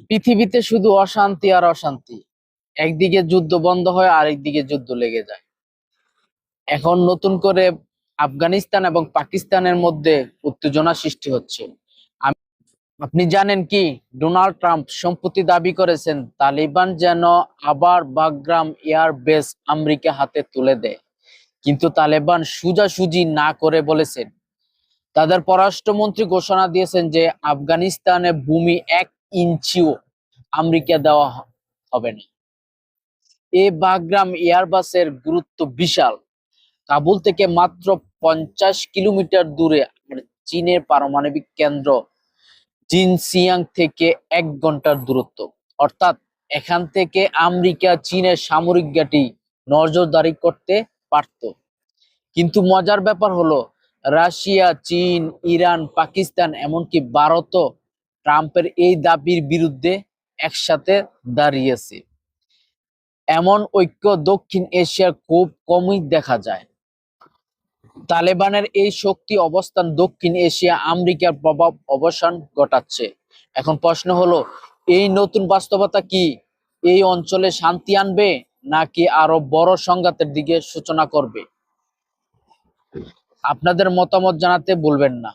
পৃথিবীতে শুধু অশান্তি আর অশান্তি। একদিকে যুদ্ধ বন্ধ হয়, আরেকদিকে যুদ্ধ লেগে যায়। এখন নতুন করে আফগানিস্তান এবং পাকিস্তানের মধ্যে উত্তেজনা সৃষ্টি হচ্ছে। আপনি জানেন কি, ডোনাল্ড ট্রাম্প সম্প্রতি দাবি করেছেন তালিবান যেন আবার বাগরাম এয়ার বেস আমেরিকা হাতে তুলে দেয়। কিন্তু তালেবান সোজাসুজি না করে বলেছেন, তাদের পররাষ্ট্রমন্ত্রী ঘোষণা দিয়েছেন যে আফগানিস্তানে ভূমি 1 ইঞ্চিও আমেরিকা দেওয়া হবে না। এই বাগরাম এয়ারবাসের গুরুত্ব বিশাল। কাবুল থেকে মাত্র 50 কিলোমিটার দূরে চীনের পারমাণবিক কেন্দ্র জিনসিয়াং থেকে 1 ঘন্টার দূরত্ব। অর্থাৎ এখান থেকে আমেরিকা চীনের সামরিক ঘাঁটি নজরদারি করতে পারত। কিন্তু মজার ব্যাপার হলো, রাশিয়া, চীন, ইরান, পাকিস্তান এমনকি ভারতও ট্রাম্পের এই দাবির বিরুদ্ধে একসাথে দাঁড়িয়েছে। এমন ঐক্য দক্ষিণ এশিয়ার খুব কমই দেখা যায়। তালেবানের এই শক্তি অবস্থান দক্ষিণ এশিয়া আমেরিকার প্রভাব অবসান ঘটাচ্ছে। এখন প্রশ্ন হলো, এই নতুন বাস্তবতা কি এই অঞ্চলে শান্তি আনবে, নাকি আরো বড় সংঘাতের দিকে সূচনা করবে? আপনাদের মতামত জানাতে ভুলবেন না।